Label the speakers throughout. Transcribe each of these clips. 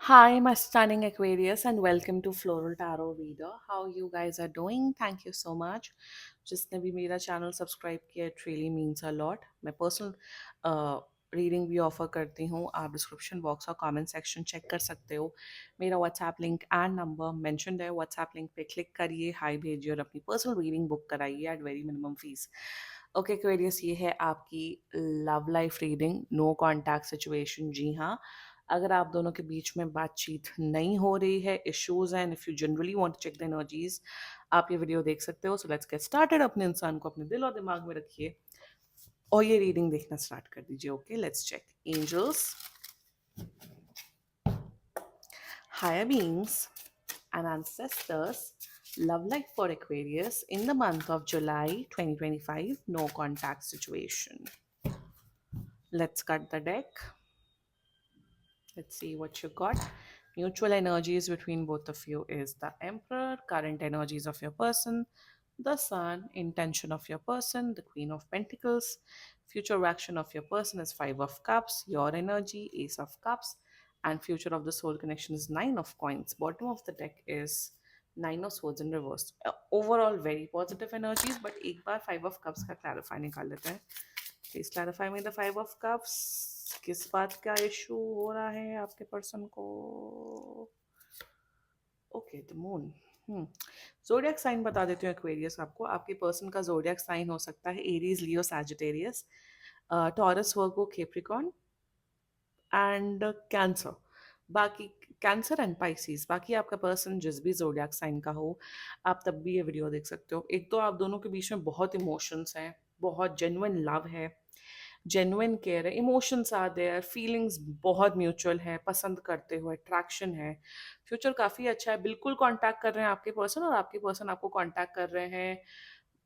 Speaker 1: Hi, my stunning Aquarius, and welcome to Floral Tarot Reader. How you guys are doing? Thank you so much. जिसने भी मेरा channel subscribe किया, it really means a lot. मैं personal reading भी offer करती हूँ. आप description box और कमेंट सेक्शन चेक कर सकते हो. मेरा WhatsApp link and number mentioned है. व्हाट्सएप लिंक पे क्लिक करिए, हाई भेजिए और अपनी पर्सनल रीडिंग बुक कराइए at very minimum fees. Okay Aquarius, ये है आपकी love life reading. No contact situation. जी हाँ, अगर आप दोनों के बीच में बातचीत नहीं हो रही है, इश्यूज हैं, if you generally want to check the energies, आप ये वीडियो देख सकते हो. So let's get started. अपने इंसान को अपने दिल और दिमाग में रखिए और ये रीडिंग देखना स्टार्ट कर दीजिए. Okay, let's check. Angels, higher beings, and ancestors, love life for Aquarius in the month of July 2025. No contact situation. Let's cut the deck. Let's see what you got. Mutual energies between both of you is the Emperor, current energies of your person, the Sun, intention of your person, the Queen of Pentacles, future action of your person is Five of Cups, your energy, Ace of Cups, and future of the soul connection is Nine of Coins. Bottom of the deck is Nine of Swords in reverse. Overall, very positive energies, but एक बार Five of Cups का clarify निकाल लेते हैं. Please clarify me the Five of Cups. किस बात का issue हो रहा है आपके पर्सन को? Okay, the moon. Zodiac sign बता देती हूँ एक्वेरियस आपको. आपके पर्सन का जोडियक साइन हो सकता है Aries, Leo, Sagittarius, taurus, Virgo, Capricorn and cancer. बाकी कैंसर एंड पाइसिस. बाकी आपका पर्सन जिस भी जोडियक साइन का हो, आप तब भी ये वीडियो देख सकते हो. एक तो आप दोनों के बीच में बहुत इमोशंस हैं, बहुत जेन्युइन लव है, जेन्युइन केयर है, इमोशंस आर देयर, फीलिंग्स बहुत म्यूचुअल है, पसंद करते हो, अट्रैक्शन है. फ्यूचर काफ़ी अच्छा है. बिल्कुल कांटेक्ट कर रहे हैं आपके पर्सन और आपके पर्सन आपको कांटेक्ट कर रहे हैं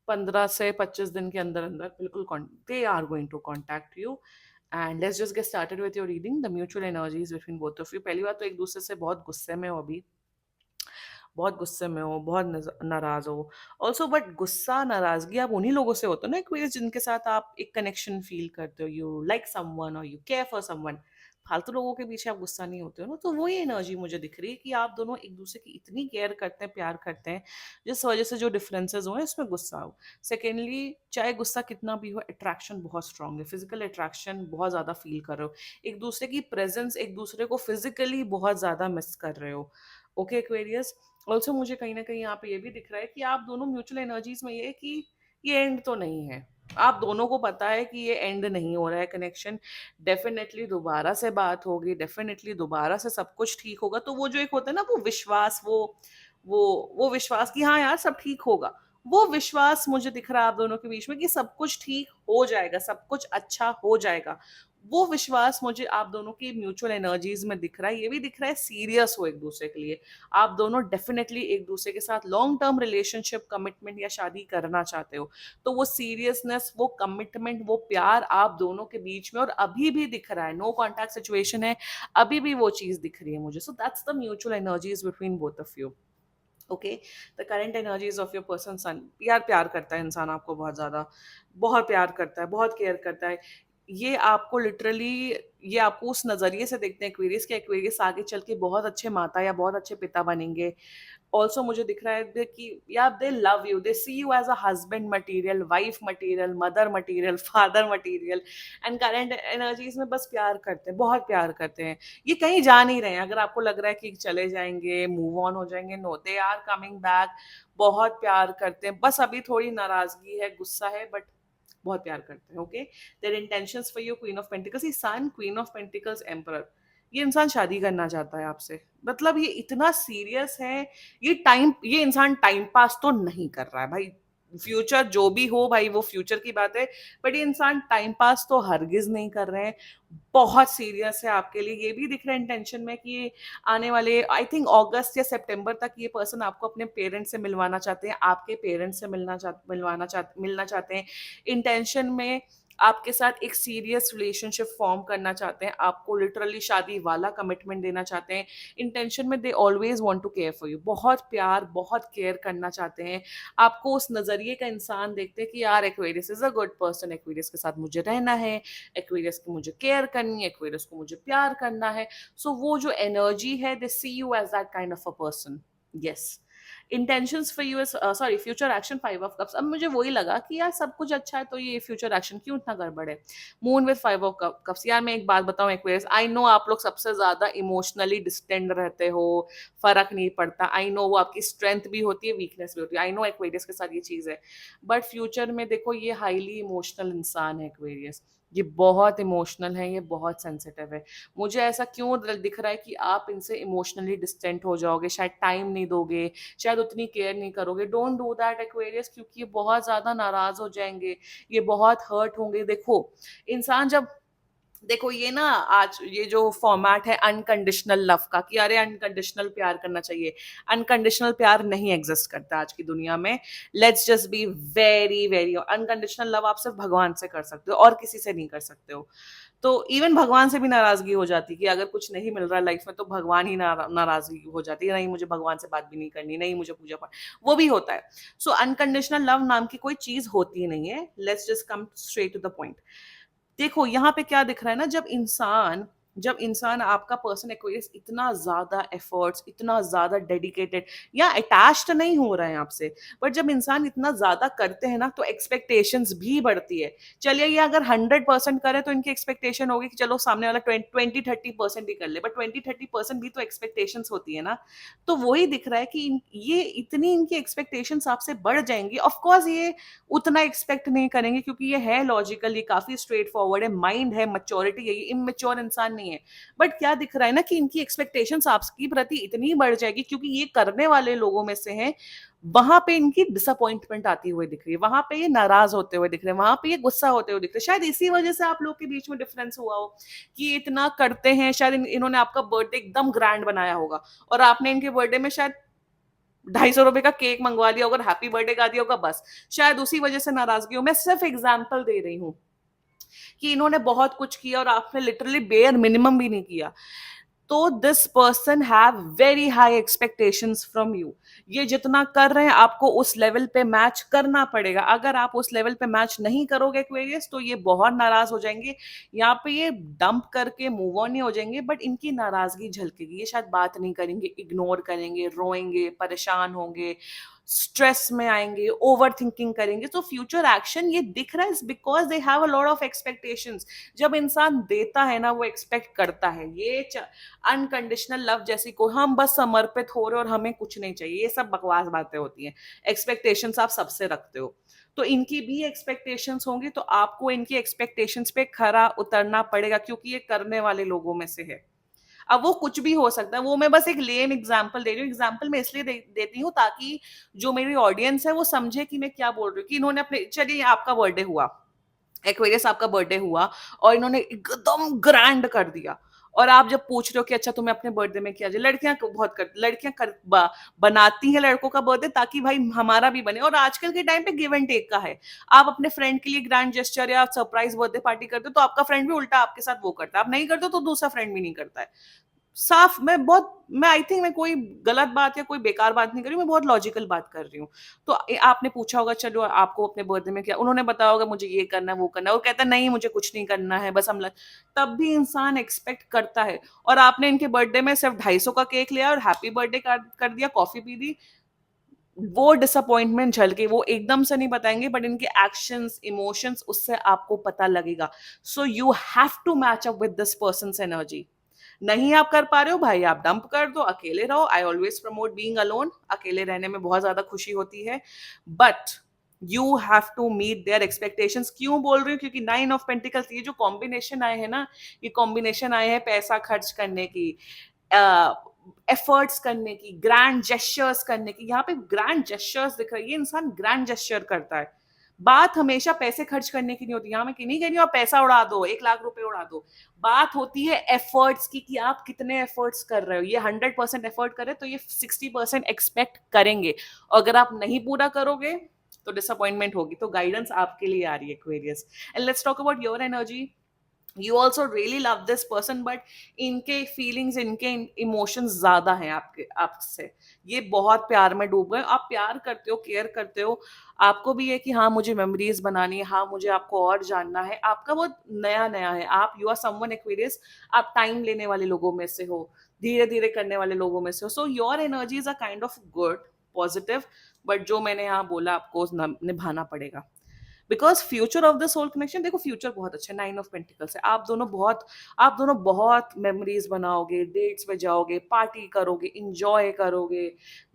Speaker 1: 15 से 25 दिन के अंदर अंदर. बिल्कुल they are going to contact you. And let's just get started with your reading. The mutual energies between both of you. पहली बात तो एक दूसरे से बहुत गुस्से में हो अभी, बहुत गुस्से में हो, बहुत नाराज हो. ऑल्सो बट गुस्सा नाराजगी आप उन्हीं लोगों से होते हो ना एक्वेरियस जिनके साथ आप एक कनेक्शन फील करते हो. यू लाइक समवन और यू केयर फॉर समवन. फालतू लोगों के पीछे आप गुस्सा नहीं होते हो ना. तो वही एनर्जी मुझे दिख रही है कि आप दोनों एक दूसरे की इतनी केयर करते हैं, प्यार करते हैं, जिस वजह से जो डिफरेंसेस हुए इसमें गुस्सा हो. सेकेंडली, चाहे गुस्सा कितना भी हो, अट्रैक्शन बहुत स्ट्रांग है. फिजिकल अट्रैक्शन बहुत ज़्यादा फील कर रहे हो. एक दूसरे की प्रेजेंस, एक दूसरे को फिजिकली बहुत ज़्यादा मिस कर रहे हो. Okay Aquarius. ऑल्सो मुझे कहीं ना कहीं यहाँ पे ये भी दिख रहा है कि आप दोनों म्यूचुअल एनर्जीज में ये है कि ये एंड तो नहीं है. आप दोनों को पता है कि ये एंड नहीं हो रहा है कनेक्शन. डेफिनेटली दोबारा से बात होगी, डेफिनेटली दोबारा से सब कुछ ठीक होगा. तो वो जो एक होता है ना, वो विश्वास, वो विश्वास कि हाँ यार सब ठीक होगा, वो विश्वास मुझे दिख रहा है आप दोनों के बीच में कि सब कुछ ठीक हो जाएगा, सब कुछ अच्छा हो जाएगा. वो विश्वास मुझे आप दोनों की म्यूचुअल एनर्जीज में दिख रहा है. ये भी दिख रहा है सीरियस हो एक दूसरे के लिए. आप दोनों डेफिनेटली एक दूसरे के साथ लॉन्ग टर्म रिलेशनशिप, कमिटमेंट या शादी करना चाहते हो. तो वो सीरियसनेस, वो कमिटमेंट, वो प्यार आप दोनों के बीच में और अभी भी दिख रहा है. नो कॉन्टैक्ट सिचुएशन है, अभी भी वो चीज दिख रही है मुझे. So that's the mutual energies between both of you. Okay, the current energies of your person. सन, यार प्यार करता है इंसान आपको बहुत ज़्यादा, बहुत प्यार करता है, बहुत केयर करता है. ये आपको लिटरली, ये आपको उस नज़रिए से देखते हैं एक्वेरियस के एक्वेरियस आगे चल के बहुत अच्छे माता या बहुत अच्छे पिता बनेंगे. ऑल्सो मुझे दिख रहा है कि यार they love you, they see you as a husband material, wife material, mother material, father material. And current energies में बस प्यार करते हैं, बहुत प्यार करते हैं. ये कहीं जा नहीं रहे हैं. अगर आपको लग रहा है कि चले जाएंगे, मूव ऑन हो जाएंगे, no, they are coming back. बहुत प्यार करते हैं, बस अभी थोड़ी नाराजगी है, गुस्सा है, बट बहुत प्यार करते हैं. Okay, their intentions for you, queen of pentacles, ये sun, queen of pentacles, emperor. ये इंसान शादी करना चाहता है आपसे. मतलब ये इतना सीरियस है. ये इंसान टाइम पास तो नहीं कर रहा है भाई. फ्यूचर जो भी हो भाई, वो फ्यूचर की बात है, बट ये इंसान टाइम पास तो हरगिज नहीं कर रहे हैं. बहुत सीरियस है आपके लिए. ये भी दिख रहा है इंटेंशन में कि आने वाले आई थिंक अगस्त या सितंबर तक ये पर्सन आपको अपने पेरेंट्स से मिलवाना चाहते हैं, आपके पेरेंट्स से मिलना चाहते हैं. इंटेंशन में आपके साथ एक सीरियस रिलेशनशिप फॉर्म करना चाहते हैं, आपको लिटरली शादी वाला कमिटमेंट देना चाहते हैं। इंटेंशन में they always want to care for you, बहुत प्यार बहुत केयर करना चाहते हैं। आपको उस नजरिए का इंसान देखते हैं कि यार Aquarius is a good person, Aquarius के साथ मुझे रहना है, एक्वेरियस की मुझे केयर करनी है, एक्वेरियस को मुझे प्यार करना है। सो वो जो एनर्जी है, they see you as that kind of a person. Yes, intentions for you is, sorry, future action 5 of cups. अब मुझे वही लगा कि यार सब कुछ अच्छा है तो ये फ्यूचर एक्शन क्यों इतना गड़बड़ है। मून विद 5 ऑफ कप्स, यार मैं एक बात बताऊं एक्वेरियस, आई नो आप लोग सबसे ज्यादा इमोशनली डिस्टेंड रहते हो, फर्क नहीं पड़ता, आई नो वो आपकी स्ट्रेंथ भी होती है वीकनेस भी होती है, आई नो एक्वेरियस के साथ ये चीज है। बट फ्यूचर में देखो, ये हाईली इमोशनल इंसान है एक्वेरियस, ये बहुत इमोशनल है, ये बहुत सेंसिटिव है। मुझे ऐसा क्यों दिख रहा है कि आप इनसे इमोशनली डिस्टेंट हो जाओगे, शायद टाइम नहीं दोगे, शायद उतनी केयर नहीं करोगे। डोंट डू दैट एक्वेरियस, क्योंकि ये बहुत ज्यादा नाराज हो जाएंगे, ये बहुत हर्ट होंगे। देखो इंसान जब, देखो ये ना, आज ये जो फॉर्मेट है अनकंडीशनल लव का, कि अरे अनकंडीशनल प्यार करना चाहिए, अनकंडीशनल प्यार नहीं एग्जिस्ट करता आज की दुनिया में। Let's just be very very, unconditional love आप सिर्फ भगवान से कर सकते हो और किसी से नहीं कर सकते हो। तो इवन भगवान से भी नाराजगी हो जाती है कि अगर कुछ नहीं मिल रहा है लाइफ में तो भगवान ही नाराजगी हो जाती है, नहीं मुझे भगवान से बात भी नहीं करनी, नहीं मुझे पूजा पाठ, वो भी होता है। सो अनकंडीशनल लव नाम की कोई चीज होती नहीं है। Let's just come straight to the point. देखो यहाँ पे क्या दिख रहा है ना, जब इंसान आपका पर्सन एक्वेरियस इतना ज्यादा एफर्ट्स, इतना ज्यादा डेडिकेटेड या अटैच्ड नहीं हो रहे हैं आपसे, बट जब इंसान इतना ज्यादा करते हैं ना तो एक्सपेक्टेशंस भी बढ़ती है। चलिए ये अगर 100% करे तो इनकी एक्सपेक्टेशन होगी कि चलो सामने वाला 20-30% ही कर ले, बट 20-30% भी तो एक्सपेक्टेशंस होती है ना। तो वही दिख रहा है कि ये इतनी इनकी एक्सपेक्टेशंस आपसे बढ़ जाएंगी। ऑफकोर्स ये उतना एक्सपेक्ट नहीं करेंगे क्योंकि ये है लॉजिकल, ये काफी स्ट्रेट फॉरवर्ड है, माइंड है, मैच्योरिटी है, ये इमेच्योर इंसान नहीं है। बट क्या दिख रहा है ना कि इनकी एक्सपेक्टेशंस आपकी प्रति इतनी बढ़ जाएगी क्योंकि ये करने वाले लोगों में से हैं, वहां पे इनकी डिसअपॉइंटमेंट आती हुई दिख रही है, वहां पे ये नाराज होते हुए दिख रहे हैं, वहां पे ये गुस्सा होते हुए दिख रहे हैं। शायद इसी वजह से आप लोग के बीच में डिफरेंस हुआ हो कि ये इतना करते हैं। शायद इन्होंने आपका बर्थडे एकदम ग्रैंड बनाया होगा और आपने इनके बर्थडे में शायद 250 रुपए का केक मंगवा दिया होगा, हैप्पी बर्थडे गा दिया होगा, बस शायद उसी वजह से नाराजगी हो। मैं सिर्फ एग्जाम्पल दे रही हूँ कि इन्होंने बहुत कुछ किया और आपने लिटरली बेयर मिनिमम भी नहीं किया। तो this person have very high expectations from you. ये जितना कर रहे हैं आपको उस लेवल पे मैच करना पड़ेगा। अगर आप उस लेवल पे मैच नहीं करोगे एक्वेरियस तो ये बहुत नाराज हो जाएंगे। यहाँ पे ये डंप करके मूव ऑन नहीं हो जाएंगे, बट इनकी नाराजगी झलकेगी, ये शायद बात नहीं करेंगे, इग्नोर करेंगे, रोएंगे, परेशान होंगे, स्ट्रेस में आएंगे, ओवर थिंकिंग करेंगे। तो फ्यूचर एक्शन ये दिख रहा है because they have a lot of expectations. जब इंसान देता है ना वो एक्सपेक्ट करता है। ये अनकंडीशनल लव जैसी को हम बस समर्पित हो रहे और हमें कुछ नहीं चाहिए, ये सब बकवास बातें होती हैं। एक्सपेक्टेशंस आप सबसे रखते हो तो इनकी भी एक्सपेक्टेशंस होंगी, तो आपको इनकी एक्सपेक्टेशंस पे खरा उतरना पड़ेगा क्योंकि ये करने वाले लोगों में से है। अब वो कुछ भी हो सकता है, वो मैं बस एक लेम एग्जांपल दे रही हूँ। एग्जांपल मैं इसलिए देती हूँ ताकि जो मेरी ऑडियंस है वो समझे कि मैं क्या बोल रही हूँ। कि इन्होंने अपने, चलिए आपका बर्थडे हुआ, एक्वेरियस आपका बर्थडे हुआ और इन्होंने एकदम ग्रैंड कर दिया। और आप जब पूछ रहे हो कि अच्छा तुम्हें अपने बर्थडे में क्या चाहिए, लड़कियां बनाती हैं लड़कों का बर्थडे ताकि भाई हमारा भी बने। और आजकल के टाइम पे गिव एंड टेक का है। आप अपने फ्रेंड के लिए ग्रैंड जेस्चर या सरप्राइज बर्थडे पार्टी करते हो तो आपका फ्रेंड भी उल्टा आपके साथ वो करता है, आप नहीं करते तो दूसरा फ्रेंड भी नहीं करता है। साफ, मैं आई थिंक मैं कोई गलत बात या कोई बेकार बात नहीं कर रही हूँ, मैं बहुत लॉजिकल बात कर रही हूँ। तो आपने पूछा होगा चलो आपको अपने बर्थडे में क्या, उन्होंने बताया होगा मुझे ये करना है वो करना है, और कहता है नहीं मुझे कुछ नहीं करना है बस तब भी इंसान एक्सपेक्ट करता है। और आपने इनके बर्थडे में सिर्फ 250 का केक लिया और हैप्पी बर्थडे कर दिया, कॉफी पी दी। वो डिसअपॉइंटमेंट झलके वो एकदम से नहीं बताएंगे, बट इनके एक्शंस, इमोशंस, उससे आपको पता लगेगा। So you have to match up with this person's energy. नहीं आप कर पा रहे हो भाई, आप डंप कर दो, अकेले रहो। I always promote being alone, अकेले रहने में बहुत ज्यादा खुशी होती है। But you have to meet their expectations. क्यों बोल रही हूँ, क्योंकि 9 ऑफ पेंटिकल्स, ये जो कॉम्बिनेशन आए हैं ना, ये कॉम्बिनेशन आए हैं पैसा खर्च करने की, एफर्ट्स करने की, ग्रैंड जेस्चर्स करने की। यहाँ पे ग्रैंड जेस्चर्स दिख रही है, इंसान ग्रैंड जेस्चर करता है। बात हमेशा पैसे खर्च करने की नहीं होती। यहाँ मैं नहीं कह रही हूँ आप पैसा उड़ा दो, 1 लाख रुपए उड़ा दो। बात होती है एफर्ट्स की, कि आप कितने एफर्ट्स कर रहे हो। ये 100% एफर्ट करे तो ये 60% एक्सपेक्ट करेंगे। और अगर आप नहीं पूरा करोगे तो डिसअपॉइंटमेंट होगी। तो गाइडेंस आपके लिए आ रही है Aquarius. And let's talk about your energy. You also really love this person, but इनके फीलिंग्स, इनके इमोशंस ज्यादा हैं आपके आपसे। ये बहुत प्यार में डूब गए। आप प्यार करते हो, केयर करते हो, आपको भी है कि हाँ मुझे मेमोरीज बनानी है, हाँ मुझे आपको और जानना है। आपका बहुत नया नया है। आप, यू आर समवन एक्वेरियस, आप टाइम लेने वाले लोगों में से हो, धीरे धीरे करने वाले लोगों में से हो। So your energies are kind of good, positive, but जो मैंने यहाँ बोला आपको निभाना पड़ेगा। Because future of the soul connection, देखो फ्यूचर बहुत अच्छा है। 9 ऑफ पेंटिकल्स है। आप दोनों बहुत मेमोरीज बनाओगे, डेट्स पे जाओगे, पार्टी करोगे, इंजॉय करोगे,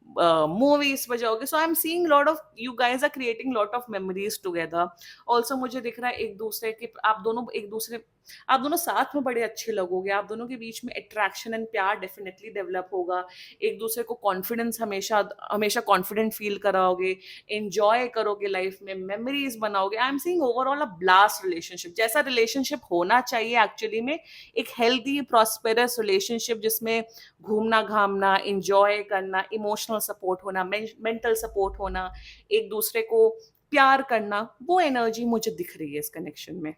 Speaker 1: मूवीज पे जाओगे। So I am seeing lot of, you guys are creating lot of memories together. Also मुझे दिख रहा है एक दूसरे के, आप दोनों साथ में बड़े अच्छे लगोगे। आप दोनों के बीच में अट्रैक्शन एंड प्यार डेफिनेटली डेवलप होगा। एक दूसरे को कॉन्फिडेंस, हमेशा हमेशा कॉन्फिडेंट फील कराओगे, एंजॉय करोगे लाइफ में, मेमोरीज बनाओगे। आई am seeing overall a blast relationship, जैसा रिलेशनशिप होना चाहिए एक्चुअली में। एक हेल्दी प्रॉस्पेरस रिलेशनशिप जिसमें घूमना घामना, एंजॉय करना, इमोशनल सपोर्ट होना, मेंटल सपोर्ट होना, एक दूसरे को प्यार करना, वो एनर्जी मुझे दिख रही है इस कनेक्शन में।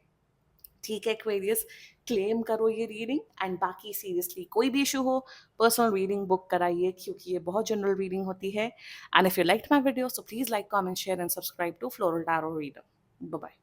Speaker 1: ठीक है एक्वेरियस, क्लेम करो ये रीडिंग। एंड बाकी सीरियसली कोई भी इशू हो, पर्सनल रीडिंग बुक कराइए, क्योंकि ये बहुत जनरल रीडिंग होती है। And if you like my video, so please like, comment, share and subscribe to floral tarot reader. Bye bye.